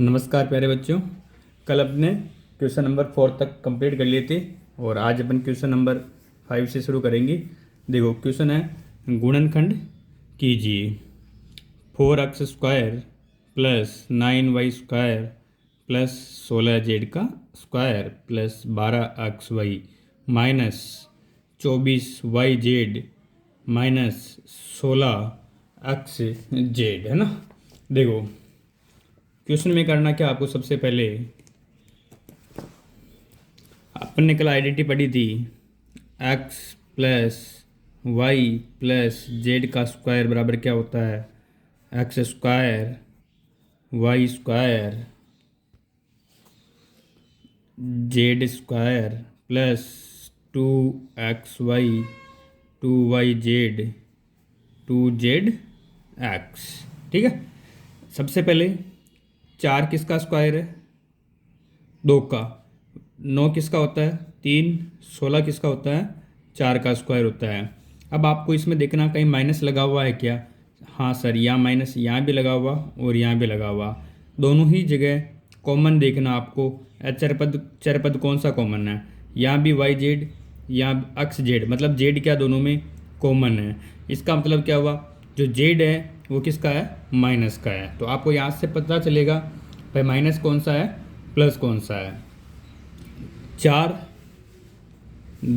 नमस्कार प्यारे बच्चों। कल अपने क्वेश्चन नंबर 4 तक कंप्लीट कर लिए थे और आज अपन क्वेश्चन नंबर 5 से शुरू करेंगे। देखो क्वेश्चन है गुणनखंड कीजिए 4x² plus 9y² plus 16z का square plus 12xy minus 24yz minus 16xz है ना। देखो क्वेश्चन में करना क्या आपको, सबसे पहले अपन ने कल आइडेंटिटी पढ़ी थी x plus y plus z का स्क्वायर बराबर क्या होता है, x square y square z square plus 2xy 2yz 2z x। ठीक है, सबसे पहले 4 किसका स्क्वायर है, 2 का। 9 किसका होता है, 3। 16 किसका होता है, 4 का स्क्वायर होता है। अब आपको इसमें देखना कहीं माइनस लगा हुआ है क्या। हाँ सर, यहाँ माइनस यहाँ भी लगा हुआ और यहाँ भी लगा हुआ, दोनों ही जगह कॉमन देखना आपको। चरपद कौन सा कॉमन है, यहाँ भी वाई जेड यहाँ एक्स जेड, मतलब जेड क्या दोनों में कॉमन है। इसका मतलब क्या हुआ, जो जेड है वो किसका है, माइनस का है। तो आपको यहाँ से पता चलेगा भाई माइनस कौन सा है प्लस कौन सा है। 4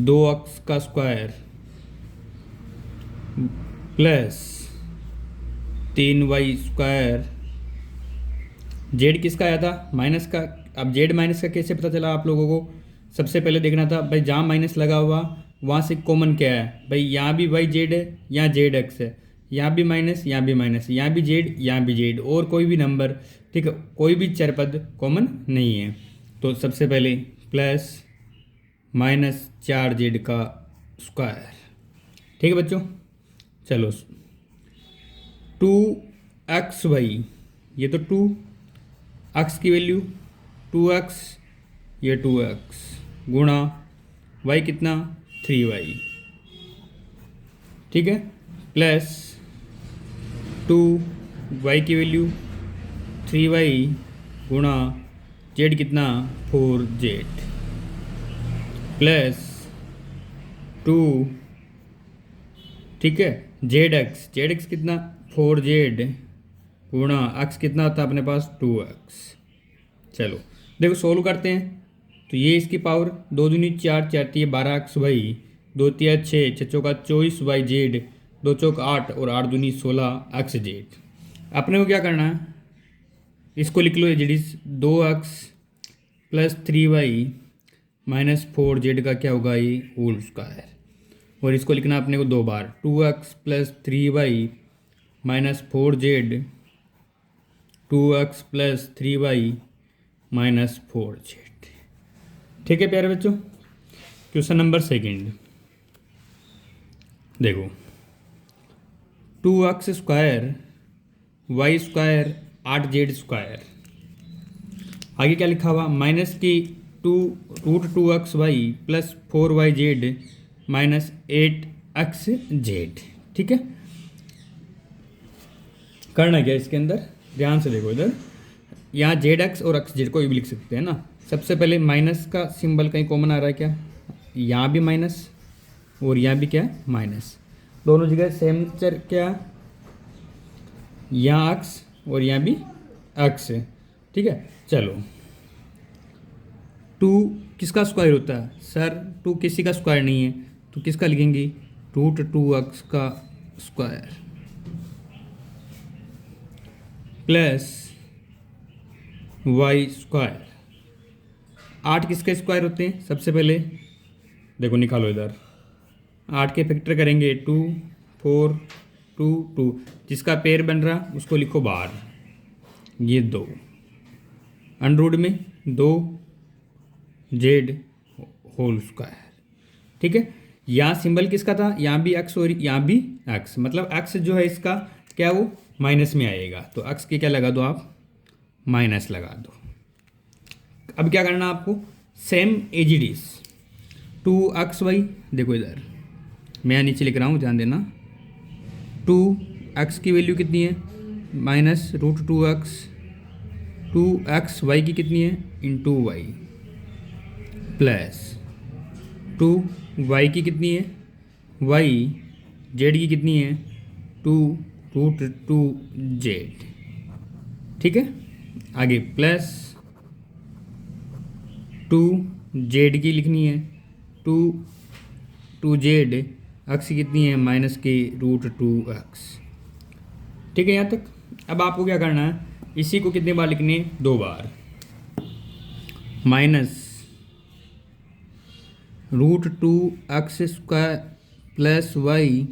2x का square plus 3y square, Z किसका आया था, माइनस का। अब जेड माइनस का कैसे पता चला आप लोगों को, सबसे पहले देखना था भाई जहाँ माइनस लगा हुआ वहाँ से कॉमन क्या है। भाई यहाँ भी वाई जेड है, यहाँ जेड एक्स है, यहाँ भी माइनस यहाँ भी माइनस, यहाँ भी जेड यहाँ भी जेड, और कोई भी नंबर, ठीक है, कोई भी चरपद कॉमन नहीं है। तो सबसे पहले प्लस माइनस 4z का स्क्वायर। ठीक है बच्चों, चलो 2xy, ये तो 2x की वैल्यू 2x, ये 2x गुणा y कितना 3y, ठीक है, प्लस 2y की वैल्यू 3y गुणा z कितना 4z, प्लस 2, ठीक है, जेड एक्स कितना 4z गुणा x कितना था अपने पास 2x। चलो देखो सोल्व करते हैं, तो ये इसकी पावर 2 दूनी 4, 4 तिया 12xy, 2 तिया 6, 6 चौका 24yz, 2 चौक 8 और 8 दूनी 16xz। अपने को क्या करना है, इसको लिख लो as it is 2x plus 3y minus 4z का क्या होगा, ये होल स्क्वायर। और इसको लिखना अपने को 2 बार, 2x plus 3y minus 4z, 2x plus 3y minus 4z। ठीक है प्यारे बच्चों, क्वेश्चन नंबर 2 देखो 2x square y square 8z square, आगे क्या लिखा हुआ, माइनस की 2√2xy plus 4yz minus 8xz। ठीक है, करना क्या इसके अंदर, ध्यान से देखो इधर, यहाँ जेड एक्स और एक्स जेड कोई भी लिख सकते हैं ना। सबसे पहले माइनस का सिंबल कहीं कॉमन आ रहा है क्या, यहाँ भी माइनस और यहाँ भी क्या माइनस, दोनों जगह सेम चर क्या, यहाँ एक्स और यहाँ भी एक्स है। ठीक है, चलो 2 किसका स्क्वायर होता है सर, 2 किसी का स्क्वायर नहीं है, तो किसका लिखेंगे √2x का स्क्वायर प्लस वाई स्क्वायर। 8 किसके स्क्वायर होते हैं, सबसे पहले देखो निकालो इधर, 8 के फैक्टर करेंगे 2 4 2 2, जिसका पेयर बन रहा उसको लिखो बाहर, ये 2 अंडरवुड में 2z होल स्क्वायर। ठीक है, यहाँ सिंबल किसका था, यहाँ भी x और यहाँ भी x, मतलब x जो है इसका क्या वो माइनस में आएगा, तो x के क्या लगा दो आप, माइनस लगा दो। अब क्या करना आपको, same as it is 2xy, देखो इधर मैं नीचे लिख रहा हूँ ध्यान देना, 2x की वैल्यू कितनी है, -√2x 2xy की कितनी है इंटू वाई प्लस 2y की कितनी है y जेड की कितनी है 2√2z। ठीक है, आगे प्लस 2z की लिखनी है 2z x की कितनी है -√2x। ठीक है यहाँ तक। अब आपको क्या करना है, इसी को कितने बार लिखने है 2 बार, -√2x² plus y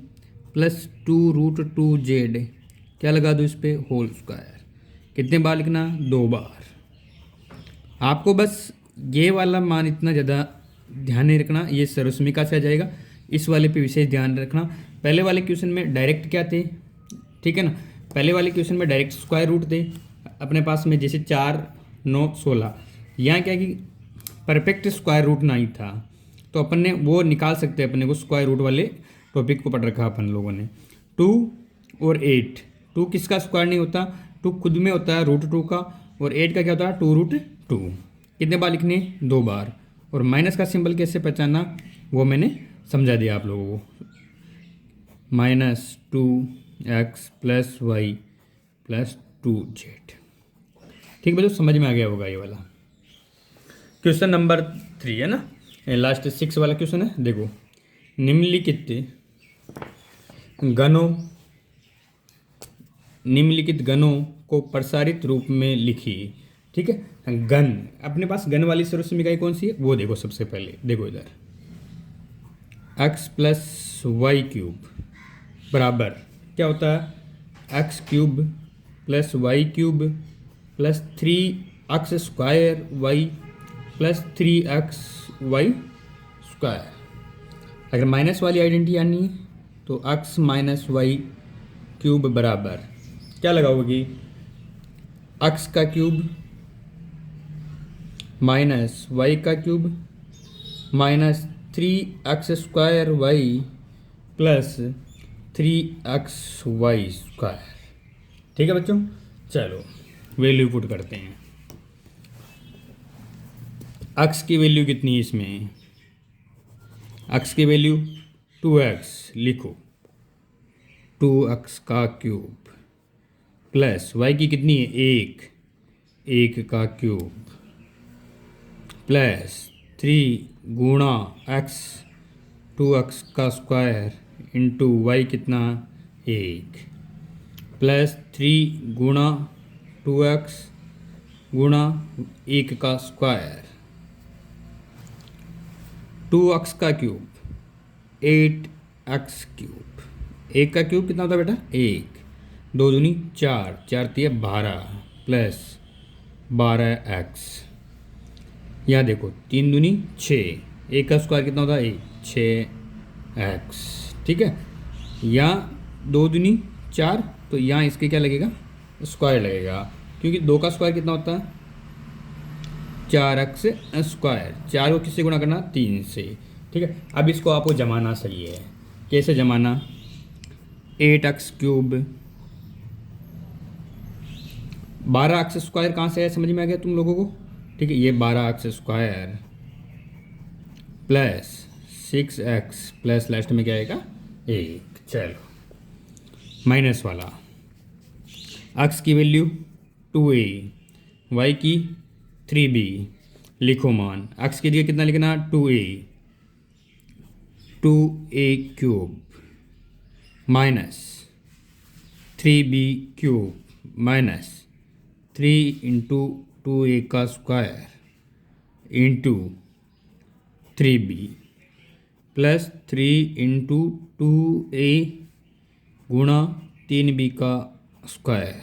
plus 2√2z क्या लगा दो इस पर होल स्क्वायर। कितने बार लिखना 2 बार। आपको बस ये वाला मान इतना ज़्यादा ध्यान नहीं रखना, ये सर्वसमीका से आ जाएगा, इस वाले पे विशेष ध्यान रखना। पहले वाले क्वेश्चन में डायरेक्ट क्या थे, ठीक है ना, पहले वाले क्वेश्चन में डायरेक्ट स्क्वायर रूट थे अपने पास में, जैसे 4 9 16। यहाँ क्या कि परफेक्ट स्क्वायर रूट नहीं था, तो अपन ने वो निकाल सकते हैं, अपने को स्क्वायर रूट वाले टॉपिक को पढ़ रखा अपन लोगों ने। 2 और 8, 2 किसका स्क्वायर नहीं होता, 2 खुद में होता है √2 का, और 8 का क्या होता है 2√2। कितने बार लिखने 2 बार। और माइनस का सिंबल कैसे पहचानना वो मैंने समझा दिया आप लोगों को, -2x plus y plus 2z। ठीक बच्चों, समझ में आ गया होगा ये वाला। क्वेश्चन नंबर 3 है ना, लास्ट 6 वाला क्वेश्चन है। देखो, निम्नलिखित गणों को प्रसारित रूप में लिखिए। ठीक है, गण अपने पास गण वाली सर्वसमीकाएं कौन सी है वो देखो। सबसे पहले देखो इधर x प्लस वाई क्यूब बराबर क्या होता है x cube plus Y cube plus 3x square Y plus 3x y square. अगर माइनस वाली आइडेंटिटी आनी है तो x माइनस वाई क्यूब बराबर क्या लगाओगी x का क्यूब माइनस वाई का cube minus 3x square Y plus 3x y square. ठीक है बच्चों, चलो वैल्यू पुट करते हैं। x की वैल्यू कितनी है इसमें, x की वैल्यू 2x लिखो, 2x का क्यूब प्लस y की कितनी है 1 का क्यूब प्लस 3 गुणा x 2x का स्क्वायर इंटू वाई कितना 1 प्लस 3 गुणा 2x गुणा 1 का स्क्वायर 2x का क्यूब 8x क्यूब। 1 का क्यूब कितना होता है बेटा 1, 2 दूनी 4, 4 3 12 प्लस 12x। यहाँ देखो 3 दूनी 6, 1 का स्क्वायर कितना होता है 6x। ठीक है, यहाँ 2 दूनी 4, तो यहाँ इसके क्या लगेगा स्क्वायर लगेगा, क्योंकि 2 का स्क्वायर कितना होता है 4x स्क्वायर। 4 को किससे गुणा करना 3 से। ठीक है, अब इसको आपको जमाना सही है। कैसे जमाना, 8x क्यूब 12x स्क्वायर कहाँ से है समझ में आ गया तुम लोगों को। ठीक है, ये 12x square plus 6x plus last में क्या आएगा 1। चलो माइनस वाला, x की वैल्यू 2a y की 3b लिखो मान। x की जगह कितना लिखना 2a cube minus 3b cube minus 3 into 2a का square into 3b plus 3 into 2a गुणा 3b का स्क्वायर।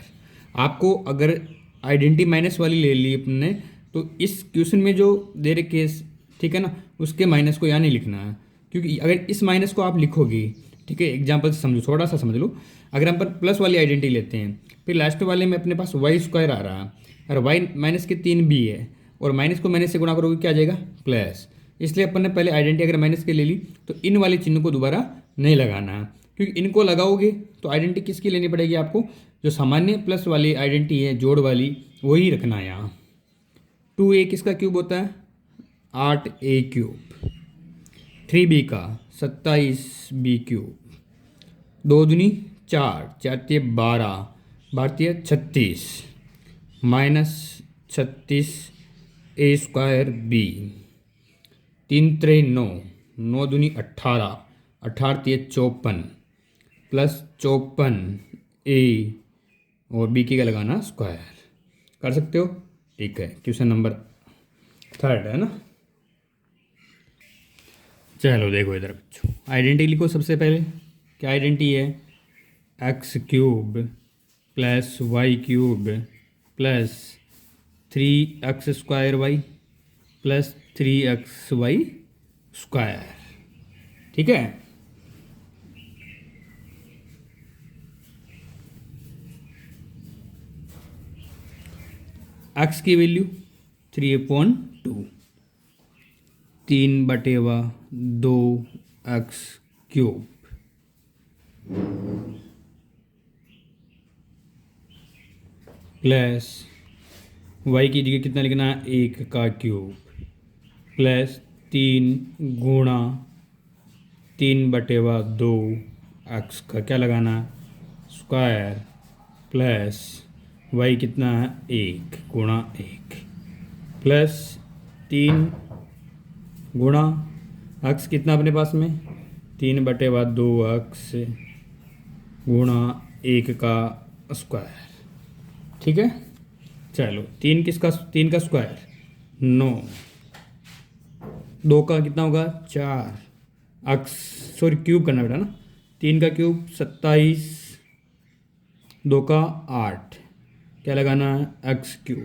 आपको अगर आइडेंटिटी माइनस वाली ले ली अपने, तो इस क्वेश्चन में जो दे रखे, ठीक है ना, उसके माइनस को यहाँ नहीं लिखना है, क्योंकि अगर इस माइनस को आप लिखोगे, ठीक है, एग्जाम्पल से समझो, थोड़ा सा समझ लो। अगर हम पर प्लस वाली आइडेंटिटी लेते हैं, फिर लास्ट वाले में अपने पास वाई स्क्वायर आ रहा है और वाई माइनस के 3b है, और माइनस को माइनस से गुणा करोगे क्या आ जाएगा प्लस। इसलिए अपन ने पहले आइडेंटिटी अगर माइनस के ले ली तो इन वाले चिन्ह को दोबारा नहीं लगाना है, क्योंकि इनको लगाओगे तो आइडेंटिटी किसकी लेनी पड़ेगी आपको, जो सामान्य प्लस वाली आइडेंटिटी है जोड़ वाली, वही रखना है यहाँ। 2a किसका क्यूब होता है? 8a cube. 3b का 27b क्यूब। 2 दूनी 4, 4 तिये 12, 12 तिये 36, माइनस 36 a स्क्वायर b। 3 त्रे 9, 9 दूनी 18, 18 तिये 54, प्लस 54 a और b की का लगाना स्क्वायर। कर सकते हो? ठीक है, क्वेश्चन नंबर 3 है ना। चलो देखो इधर बच्चों, आइडेंटिटी लिखो सबसे पहले। क्या आइडेंटिटी है? X cube plus Y cube plus 3x square Y plus 3x y square. ठीक है, x की value 3/2, 3/2x cube plus y की जगह कितना लिखना है? 1 का क्यूब प्लस 3 गुणा 3/2 x का क्या लगाना? स्क्वायर प्लस y कितना है? 1 गुणा 1 प्लस 3 गुणा x कितना अपने पास में? 3/2x गुणा 1 का स्क्वायर। ठीक है, चलो 3 किसका? 3 का स्क्वायर 9, 2 का कितना होगा? 4 x, सॉरी क्यूब करना बेटा ना। 3 का क्यूब 27, 2 का 8, क्या लगाना है? x क्यूब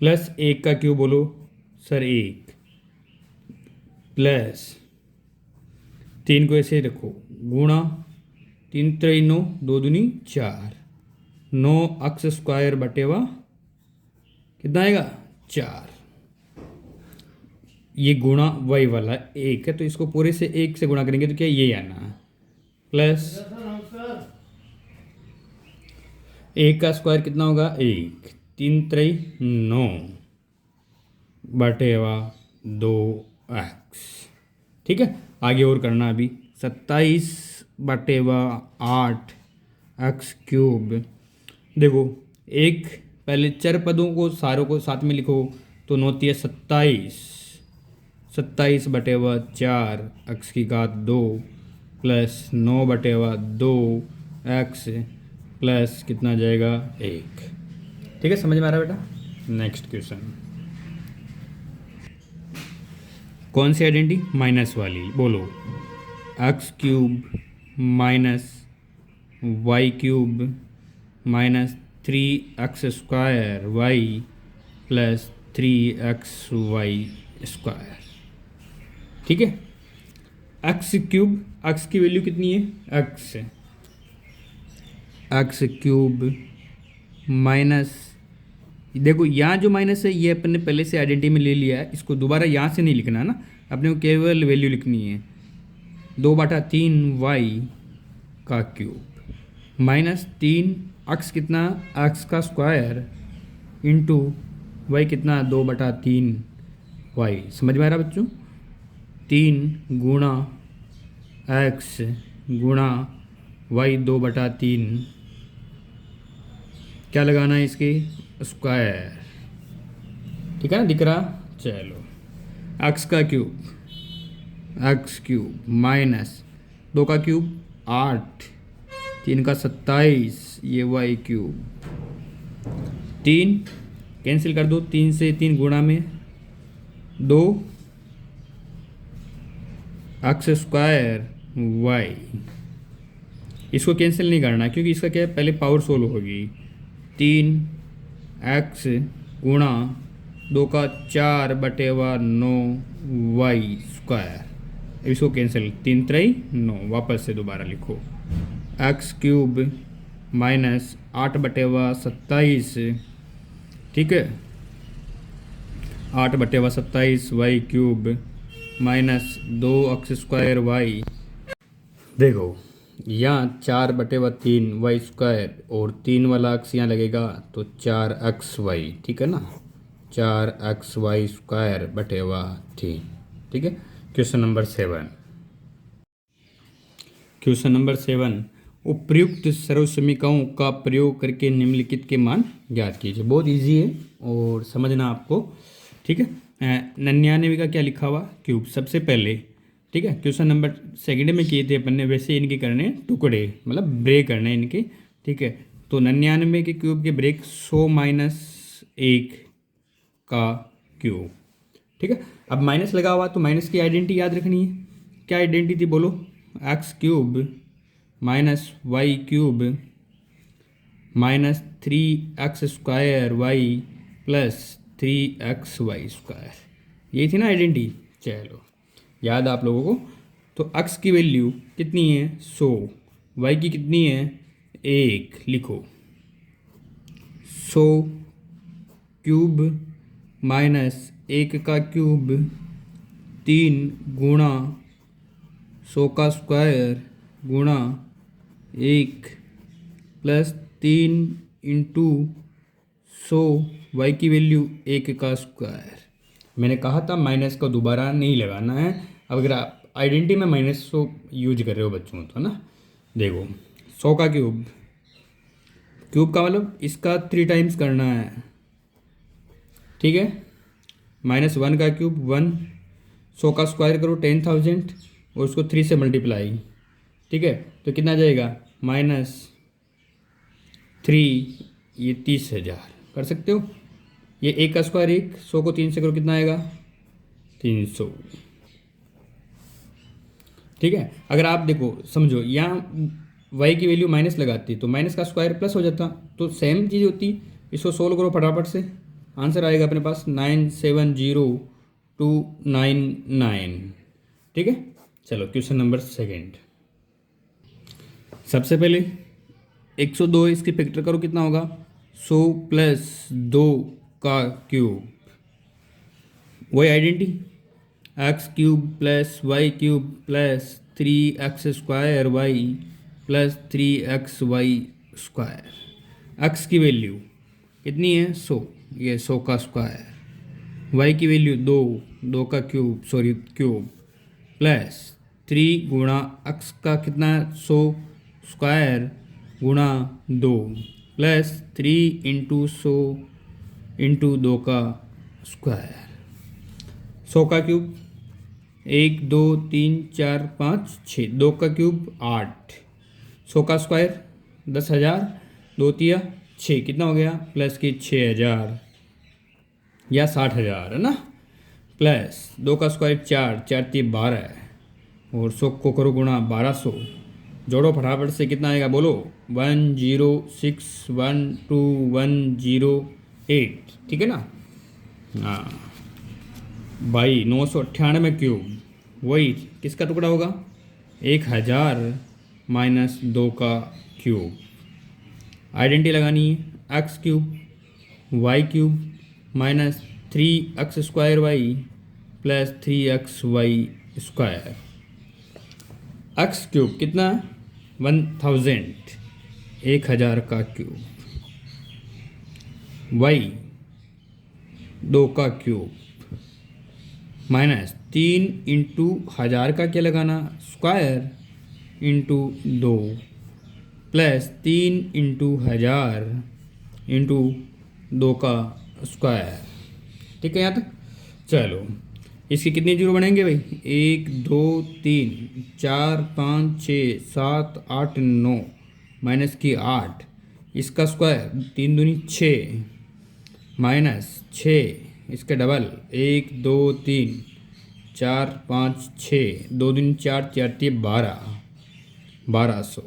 प्लस 1 का क्यूब बोलो सर 1 प्लस 3 को ऐसे रखो गुणा 3 त्रे 9, 2 दूनी 4, 9x स्क्वायर बटेवा कितना आएगा? 4। ये गुणा y वाला 1 है तो इसको पूरे से 1 से गुणा करेंगे तो क्या ये आना है? प्लस 1 का स्क्वायर कितना होगा? 1, 3 त्रे 9 बटेवा 2x। ठीक है, आगे और करना अभी। 27/8 x क्यूब। देखो एक पहले चर पदों को सारों को साथ में लिखो तो 9 तिये 27, 27/4 x की घात 2 प्लस 9/2 x प्लस कितना जाएगा? 1। ठीक है, समझ में आ रहा है बेटा? नेक्स्ट क्वेश्चन, कौन सी आइडेंटिटी? माइनस वाली। बोलो x cube minus y cube minus 3x square Y plus 3xy square. ठीक है, एक्स क्यूब, एक्स की वैल्यू कितनी है? एक्स क्यूब माइनस, देखो यहाँ जो माइनस है ये अपने पहले से आइडेंटिटी में ले लिया है, इसको दोबारा यहाँ से नहीं लिखना है ना, अपने को केवल वैल्यू लिखनी है। 2/3y का क्यूब माइनस 3x कितना? x का स्क्वायर इंटू y कितना? 2/3y। समझ में आ रहा बच्चों? 3 गुणा x गुणा y 2/3, क्या लगाना है? इसके स्क्वायर। ठीक है ना, दिख रहा? चलो x का क्यूब, एक्स क्यूब माइनस 2 का क्यूब 8, 3 का 27, ये वाई क्यूब। 3 कैंसिल कर दो, 3 से 3 गुणा में 2 एक्स स्क्वायर वाई। इसको कैंसिल नहीं करना क्योंकि इसका क्या है, पहले पावर सोल्व होगी। 3 एक्स गुणा 2 का 4/9 वाई स्क्वायर। इसको कैंसिल, 3 त्रे 9, वापस से दोबारा लिखो एक्स क्यूब माइनस 8/27। ठीक है, 8/27 y cube minus 2x square y. देखो यहाँ 4/3 y² और 3 वाला अक्स यहाँ लगेगा तो 4xy, ठीक है ना, 4xy²/3, ठीक है। Question number 7। क्वेश्चन नंबर 7, उपर्युक्त सर्वसमीकरणों का प्रयोग करके निम्नलिखित के मान ज्ञात कीजिए। बहुत इजी है और समझना आपको, ठीक है। 99 का क्या लिखा हुआ, क्यूब सबसे पहले, ठीक है। क्वेश्चन नंबर सेकंड में किए थे अपन ने, वैसे इनके करने टुकड़े, मतलब ब्रेक करने इनके, ठीक है। तो 99 के क्यूब के ब्रेक 100 - 1 का क्यूब, ठीक है। अब माइनस लगा हुआ तो माइनस की आइडेंटिटी याद रखनी है। क्या आइडेंटिटी बोलो, x³ - y³ -3x² y + 3xy², यही थी ना आइडेंटिटी। चलो याद आप लोगों को। तो x की वैल्यू कितनी है 100, y की कितनी है 1, लिखो 100 क्यूब -1 का क्यूब 3 गुणा 100 का स्क्वायर गुणा 1 + 3 इंटू 100, y की वैल्यू 1 का स्क्वायर। मैंने कहा था माइनस का दोबारा नहीं लगाना है। अब अगर आप आइडेंटिटी में माइनस को यूज कर रहे हो बच्चों तो ना, देखो 100 का क्यूब, क्यूब का मतलब इसका 3 टाइम्स करना है, ठीक है। -1 का क्यूब 1, 100 का स्क्वायर करो 10,000 और उसको 3 से मल्टीप्लाई, ठीक है। तो कितना जाएगा -3, ये 30,000 कर सकते हो। ये 1 का स्क्वायर 1, 100 को 3 से करो कितना आएगा 300, ठीक है। अगर आप देखो समझो, यहाँ y की वैल्यू माइनस लगाती तो माइनस का स्क्वायर प्लस हो जाता, तो सेम चीज़ होती। इसको सोल्व करो फटाफट से, आंसर आएगा अपने पास 970,299, ठीक है। चलो क्वेश्चन नंबर सेकंड। सबसे पहले 102 इसकी फैक्टर करो कितना होगा 100 + 2 का क्यूब, वही identity x³ + y³ + 3x² y + 3xy²। x की वैल्यू कितनी है 100, ये 100 का स्क्वायर, y की वैल्यू 2, 2 का क्यूब, सॉरी क्यूब, प्लस 3 गुणा x का कितना 100 स्क्वायर गुणा 2 प्लस 3 इंटू 100 इंटू 2 का स्क्वायर। 100 का क्यूब 1 2 3 4 5 6, 2 का क्यूब 8, 100 का स्क्वायर 10,000, 2 तिया 6, कितना हो गया प्लस की 6,000 या 60,000 है ना, प्लस 2 का स्क्वायर 4, 4 ती 12 और 100 को करो गुणा 1200, जोड़ो फटाफट से कितना आएगा बोलो 106122108, ठीक है ना। हाँ भाई 998 क्यूब, वही किसका टुकड़ा होगा 1,000 - 2 का क्यूब। आइडेंटिटी लगानी है x³ y³ -3x² y + 3xy²। x³ कितना 1000, 1,000 का क्यूब, y 2 का क्यूब -3 इंटू 1000 का क्या लगाना square into 2 plus 3 into 1000 into 2 का स्क्वायर, ठीक है यहाँ तक। चलो इसके कितने जीरो बनेंगे भाई 1 2 3 4 5 6 7 8 9 माइनस की 8, इसका स्क्वायर 3 दूनी 6 -6, इसका डबल 1 2 3 4 5 6, 2 दूनी 4 4 ती 12, 1200।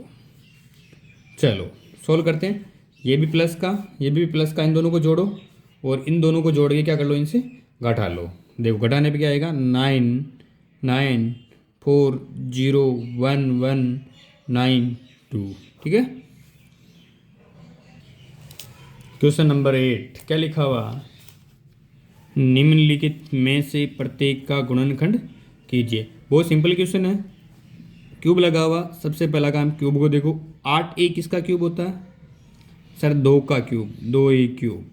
चलो सोल्व करते हैं, ये भी प्लस का ये भी प्लस का, इन दोनों को जोड़ो और इन दोनों को जोड़ के क्या कर लो इनसे घटा लो। देखो घटाने पे क्या आएगा 994011192, ठीक है। क्वेश्चन नंबर 8 क्या लिखा हुआ, निम्नलिखित में से प्रत्येक का गुणनखंड कीजिए। बहुत सिंपल क्वेश्चन है, क्यूब लगा हुआ, सबसे पहला काम क्यूब को देखो। 8a किसका क्यूब होता है सर? 2 का क्यूब, 2a क्यूब।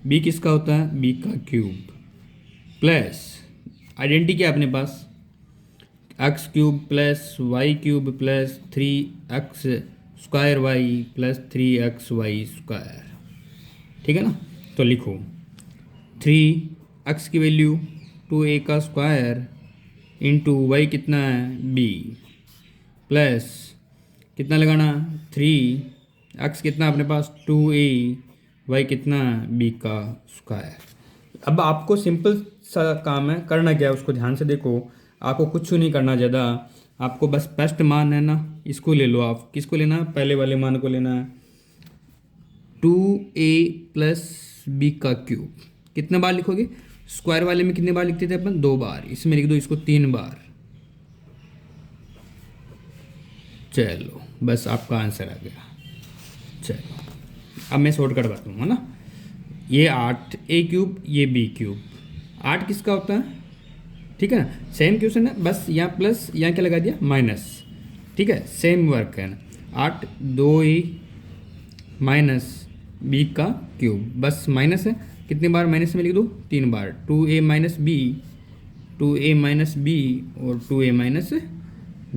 b किसका होता है? b का क्यूब। प्लस आइडेंटिटी क्या है अपने पास? X cube plus Y cube plus 3x square Y plus 3xy square. ठीक है ना? तो लिखो 3x की वैल्यू 2a का स्क्वायर इंटू वाई कितना है? b प्लस कितना लगाना? 3x कितना अपने पास? 2a, वाई कितना? b का स्क्वायर। अब आपको सिंपल सा काम है, करना क्या है उसको ध्यान से देखो। आपको कुछ नहीं करना ज़्यादा, आपको बस बेस्ट मान है ना, इसको ले लो। आप किसको लेना है? पहले वाले मान को लेना है। 2a प्लस b का क्यूब कितने बार लिखोगे? स्क्वायर वाले में कितने बार लिखते थे अपन? 2 बार। इसमें लिख दो इसको 3 बार। चलो बस आपका आंसर आ गया। चलो अब मैं शॉर्ट कट बताऊँ, है ना। ये 8a क्यूब, ये b क्यूब। 8 किसका होता है? ठीक है ना, सेम क्वेश्चन है, बस यहाँ प्लस, यहाँ क्या लगा दिया? माइनस। ठीक है, सेम वर्क है ना। 8 2a माइनस b का क्यूब, बस माइनस है। कितने बार माइनस में लिख दो? 3 बार। 2a minus b, 2a minus b और 2a minus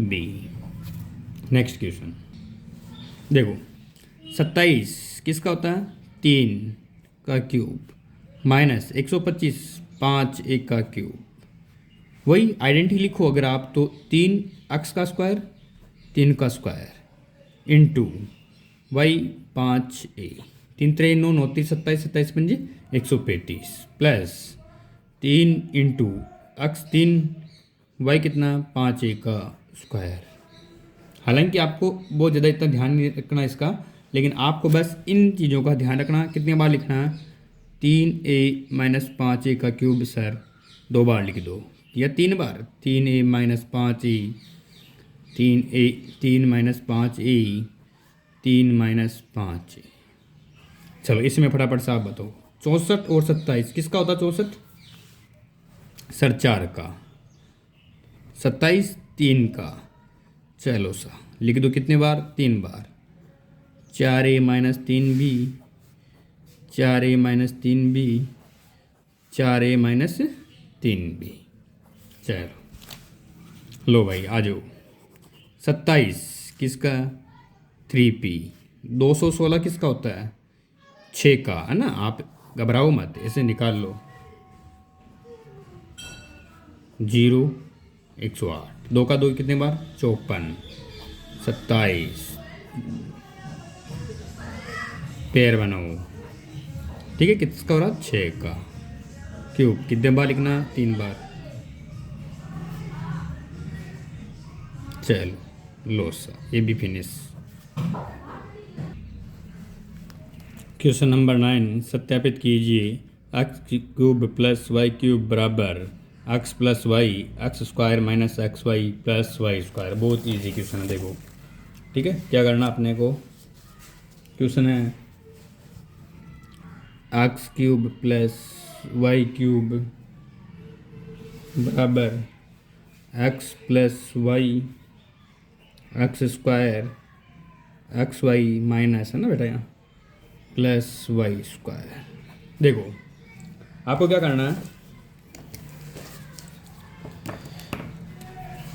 b। Next question देखो, 27 किसका होता है? 3 का क्यूब माइनस 125 5a का क्यूब। वही आइडेंटिटी लिखो अगर आप, तो 3x का स्क्वायर, 3 का स्क्वायर इंटू वाई 5a। 3 3 9 9 3 27 27 पंजे 135 प्लस 3 इंटू x 3 वाई कितना? 5a का स्क्वायर। हालांकि आपको बहुत ज़्यादा इतना ध्यान नहीं रखना इसका, लेकिन आपको बस इन चीज़ों का ध्यान रखना। कितने बार लिखना है? 3a माइनस 5a का क्यूब सर 2 बार लिख दो, या 3 बार। 3a minus 5a, 3 minus 5a, 3 minus 5a। चलो इसमें फटाफट से आप बताओ, 64 और 27 किसका होता है? 64 सर 4 का, 27 3 का। चलो सा लिख दो कितने बार? 3 बार। 4a minus 3b, 4a minus 3b, 4a minus 3b। चलो लो भाई आ जाओ। 27 किसका? 3p। 216 किसका होता है? 6 का, है ना। आप घबराओ मत, ऐसे निकाल लो। 0 108, 2 का 2 कितने बार? 54। 27 पेयर बनाओ। ठीक है, किसका हो रहा? 6 का क्यूब। कितने बार लिखना? 3 बार। चलो लो सा, ये भी फिनिश। क्वेश्चन नंबर 9, सत्यापित कीजिए X cube plus Y cube बराबर X plus Y x square minus x Y plus Y square. बहुत इजी क्वेश्चन है, देखो। ठीक है, क्या करना अपने को? क्वेश्चन है x cube plus Y cube बराबर X plus Y x square x Y minus, है ना बेटा, यहाँ प्लस वाई स्क्वायर। देखो आपको क्या करना है,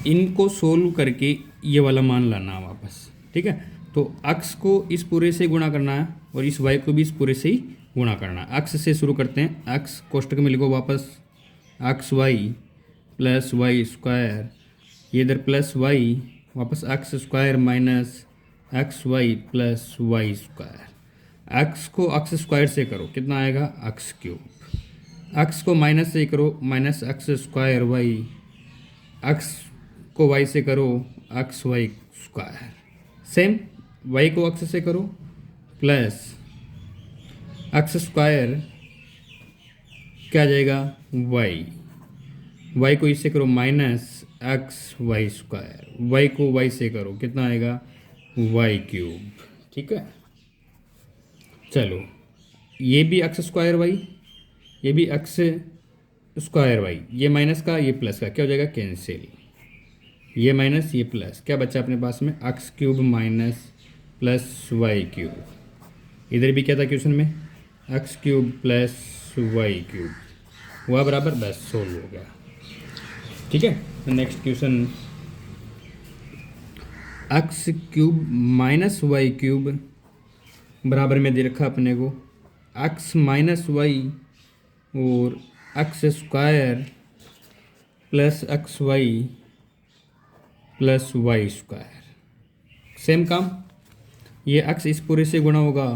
इनको सोल्व करके ये वाला मान लाना है वापस। ठीक है, तो x को इस पूरे से गुणा करना है और इस y को भी इस पूरे से ही गुणा करना है। x से शुरू करते हैं। x कोष्टक में लिखो वापस x Y plus Y square, ये इधर प्लस वाई, वापस x square minus x Y plus Y square. X को एक्स स्क्वायर से करो, कितना आएगा? X cube. एक्स को माइनस से करो, minus x square y. X को वाई से करो, x y square. Same y को एक्स से करो, प्लस एक्स स्क्वायर क्या आ जाएगा? वाई। वाई को इससे करो minus x y square. Y को वाई से करो, कितना आएगा? Y cube. ठीक है, चलो ये भी एक्स स्क्वायर वाई, ये भी एक्स स्क्वायर वाई, ये माइनस का ये प्लस का क्या हो जाएगा? कैंसिल। ये माइनस ये प्लस, क्या बचा अपने पास में x cube minus plus Y cube. इधर भी क्या था क्वेश्चन में, x cube plus Y cube हुआ बराबर, बस सोल्व हो गया। ठीक है, तो next question, x cube minus y cube बराबर में दे रखा अपने को एक्स माइनस वाई और x square plus x Y plus Y square. Same काम, ये एक्स इस पूरे से गुणा होगा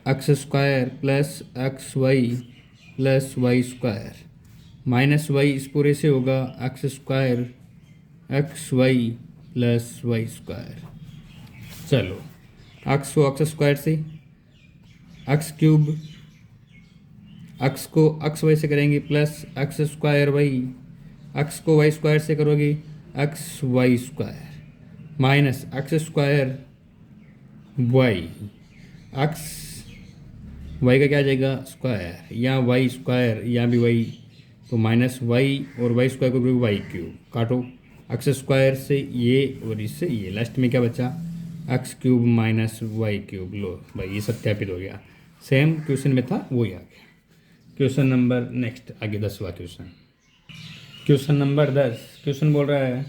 x square plus x Y plus Y square, minus y इस पूरे से होगा x square x Y plus Y square. चलो एक्स को एक्स स्क्वायर से, एक्स क्यूब एक्स को एक्स वाई से करेंगे plus x square y, x को वाई स्क्वायर से करोगे x y square minus x square y, x y का क्या आ जाएगा स्क्वायर, या वाई स्क्वायर या भी वाई, तो माइनस वाई और वाई स्क्वायर को करोगे वाई क्यूब, काटो एक्स स्क्वायर से ये और इससे ये, लास्ट में क्या बचा x cube minus y cube. लो भाई ये सत्यापित हो गया, सेम क्वेश्चन में था वही आ गया। क्वेश्चन नंबर नेक्स्ट आगे 10वां क्वेश्चन, क्वेश्चन नंबर 10। क्वेश्चन बोल रहा है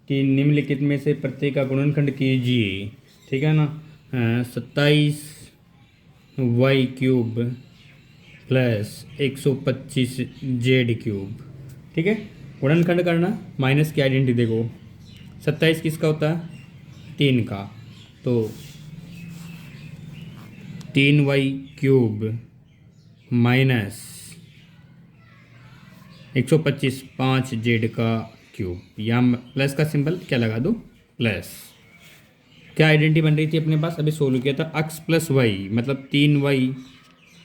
कि निम्नलिखित में से प्रत्येक का गुणनखंड कीजिए। ठीक है ना, 27 y cube plus 125 z cube. ठीक है, गुणनखंड करना, माइनस की आइडेंटिटी देखो, 27 किसका होता है 3 का, तो 3 वाई क्यूब माइनस 125 5 जेड का क्यूब, यहाँ प्लस का सिंबल क्या लगा दो प्लस। क्या आइडेंटिटी बन रही थी अपने पास, अभी सोल्व किया था, एक्स प्लस वाई मतलब 3 वाई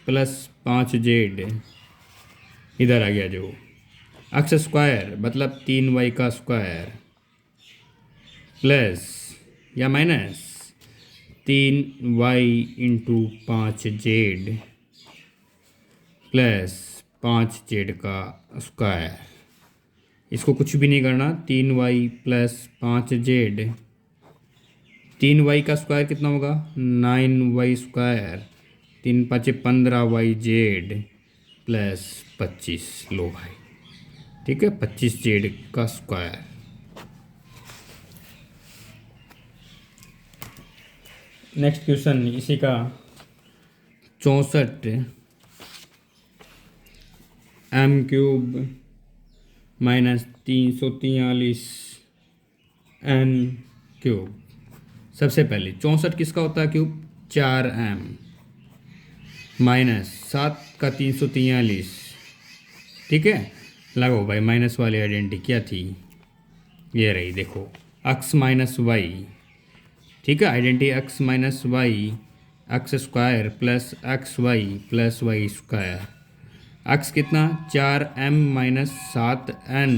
प्लस 5 जेड, इधर आ गया जो एक्स स्क्वायर मतलब 3 वाई का स्क्वायर प्लस या minus 3 y into 5 z plus 5 z का स्क्वायर। इसको कुछ भी नहीं करना, 3 वाई प्लस 5 जेड, 3 वाई का स्क्वायर कितना होगा 9 y square, 3 5 15 y z plus 25, लो भाई ठीक है 25 जेड का स्क्वायर। नेक्स्ट क्वेश्चन इसी का 64 m cube minus 343 n cube. सबसे पहले 64 किसका होता है क्यूब 4m माइनस 7 का 343। ठीक है, लगाओ भाई माइनस वाली आइडेंटिटी क्या थी, ये रही देखो x माइनस वाई। ठीक है, identity x minus y x square plus x Y plus Y square. x कितना 4m minus 7n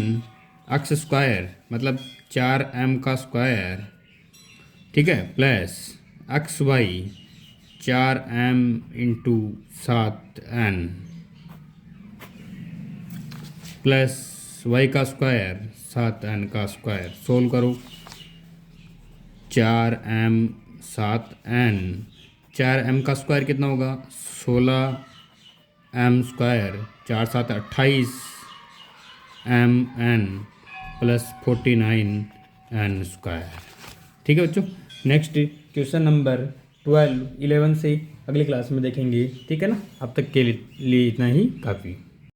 x square मतलब 4m का स्क्वायर। ठीक है, plus x y 4m into 7n plus y का square 7n का square. Solve करो 4m 7n, 4m का square कितना होगा 16m square, 4 7 28 mn plus 49n square. ठीक है बच्चों, नेक्स्ट क्वेश्चन नंबर 12 11 से अगली क्लास में देखेंगे। ठीक है ना, अब तक के लिए इतना ही काफ़ी।